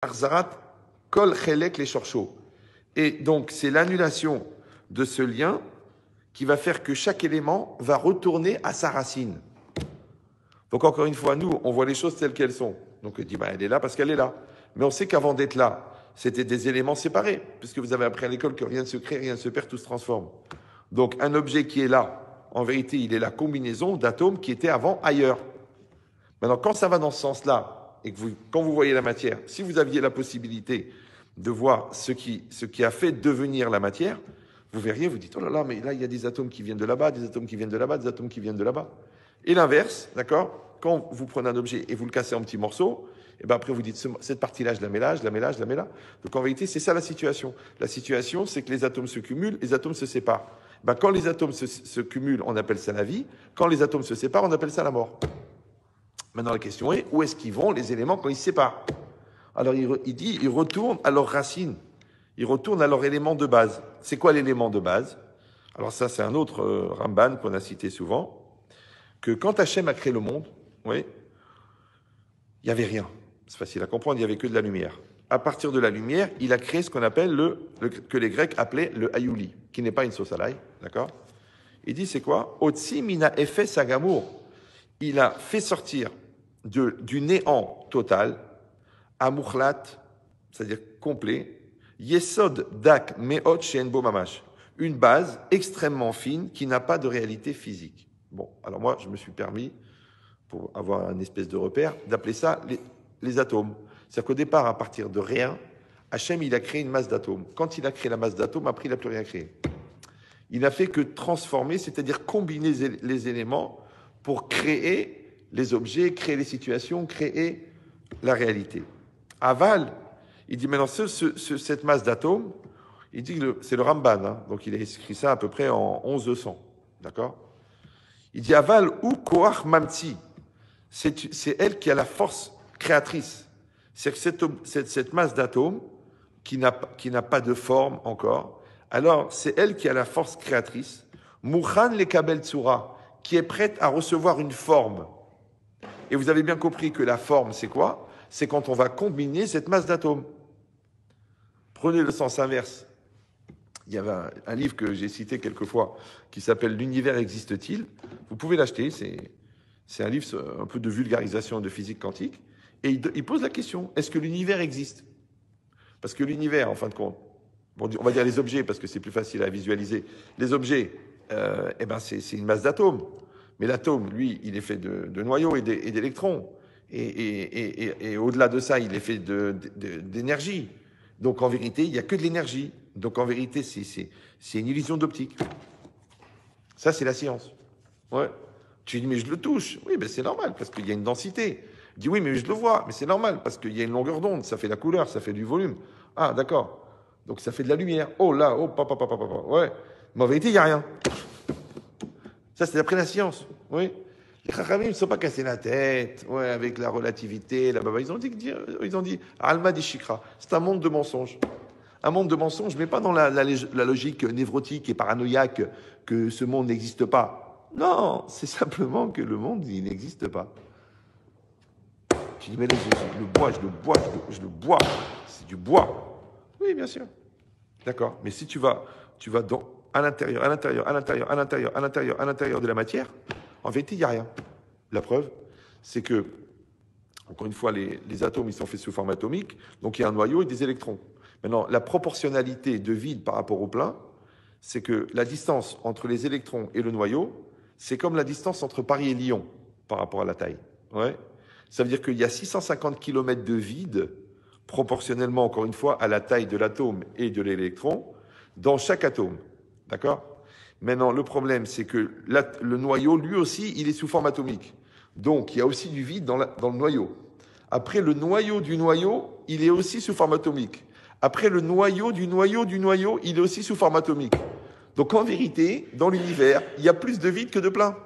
Arzarat kol chelek les shorcho. Et donc, c'est l'annulation de ce lien qui va faire que chaque élément va retourner à sa racine. Donc, encore une fois, nous, on voit les choses telles qu'elles sont. Donc, on dit, elle est là parce qu'elle est là. Mais on sait qu'avant d'être là, c'était des éléments séparés, puisque vous avez appris à l'école que rien ne se crée, rien ne se perd, tout se transforme. Donc, un objet qui est là, en vérité, il est la combinaison d'atomes qui étaient avant ailleurs. Maintenant, quand ça va dans ce sens-là, et que quand vous voyez la matière, si vous aviez la possibilité de voir ce qui a fait devenir la matière, vous verriez, vous dites, oh là là, mais là, il y a des atomes qui viennent de là-bas, des atomes qui viennent de là-bas, des atomes qui viennent de là-bas. Et l'inverse, d'accord? Quand vous prenez un objet et vous le cassez en petits morceaux, et ben après vous dites, cette partie-là, je la mets là, je la mets là, je la mets là. Donc en vérité, c'est ça la situation. La situation, c'est que les atomes se cumulent, les atomes se séparent. Ben, quand les atomes se cumulent, on appelle ça la vie. Quand les atomes se séparent, on appelle ça la mort. Maintenant, la question est, où est-ce qu'ils vont, les éléments, quand ils se séparent? Alors, il dit, ils retournent à leurs racines. Ils retournent à leur élément de base. C'est quoi l'élément de base? Alors ça, c'est un autre Ramban qu'on a cité souvent, que quand Hachem a créé le monde, oui, il n'y avait rien. C'est facile à comprendre, il n'y avait que de la lumière. À partir de la lumière, il a créé ce qu'on appelle que les Grecs appelaient le Hayuli, qui n'est pas une sauce à l'ail, d'accord? Il dit, c'est quoi? Otsi mina efe sagamour. Il a fait sortir du néant total à Mukhlat, c'est-à-dire complet, Yesod dak meot shenbo mamash, une base extrêmement fine qui n'a pas de réalité physique. Bon, alors moi, je me suis permis, pour avoir un espèce de repère, d'appeler ça les atomes. C'est-à-dire qu'au départ, à partir de rien, Hachem, il a créé une masse d'atomes. Quand il a créé la masse d'atomes, après, il n'a plus rien créé. Il n'a fait que transformer, c'est-à-dire combiner les éléments pour créer les objets, créer les situations, créer la réalité. Aval, il dit maintenant, cette masse d'atomes, il dit que c'est le Ramban, hein, donc il a écrit ça à peu près en 1100, d'accord? Il dit Aval ou Koach Mamti, c'est elle qui a la force créatrice. C'est que cette masse d'atomes qui n'a pas de forme encore, alors c'est elle qui a la force créatrice. Mouchan le Kabel Tsura, qui est prête à recevoir une forme. Et vous avez bien compris que la forme, c'est quoi? C'est quand on va combiner cette masse d'atomes. Prenez le sens inverse. Il y avait un livre que j'ai cité quelquefois qui s'appelle L'univers existe-t-il? Vous pouvez l'acheter, c'est un livre un peu de vulgarisation de physique quantique. Et il pose la question, est-ce que l'univers existe? Parce que l'univers, en fin de compte, bon, on va dire les objets parce que c'est plus facile à visualiser. Les objets, c'est une masse d'atomes. Mais l'atome, lui, il est fait de noyaux et d'électrons. Et au-delà de ça, il est fait d'énergie. Donc en vérité, il n'y a que de l'énergie. Donc en vérité, c'est une illusion d'optique. Ça, c'est la science. Ouais. Tu dis, mais je le touche. Oui, ben c'est normal, parce qu'il y a une densité. Tu dis, oui, mais je le vois. Mais c'est normal, parce qu'il y a une longueur d'onde. Ça fait la couleur, ça fait du volume. Ah, d'accord. Donc ça fait de la lumière. Oh là, oh, papa. Ouais. Mais en vérité, il n'y a rien. Ça, c'est d'après la science. Oui. Les Chachamim ne sont pas cassés la tête, ouais, avec la relativité, la baba. Ils ont dit, Alma di Shikra. C'est un monde de mensonges. Un monde de mensonges, mais pas dans la logique névrotique et paranoïaque que ce monde n'existe pas. Non, c'est simplement que le monde, il n'existe pas. Tu dis, mais là, je le bois. C'est du bois. Oui, bien sûr. D'accord. Mais si tu vas à l'intérieur de la matière, en vérité, il n'y a rien. La preuve, c'est que, encore une fois, les atomes, ils sont faits sous forme atomique, donc il y a un noyau et des électrons. Maintenant, la proportionnalité de vide par rapport au plein, c'est que la distance entre les électrons et le noyau, c'est comme la distance entre Paris et Lyon par rapport à la taille. Ouais. Ça veut dire qu'il y a 650 km de vide, proportionnellement, encore une fois, à la taille de l'atome et de l'électron, dans chaque atome. D'accord? Maintenant, le problème, c'est que le noyau, lui aussi, il est sous forme atomique. Donc, il y a aussi du vide dans le noyau. Après, le noyau du noyau, il est aussi sous forme atomique. Après, le noyau du noyau, il est aussi sous forme atomique. Donc, en vérité, dans l'univers, il y a plus de vide que de plein.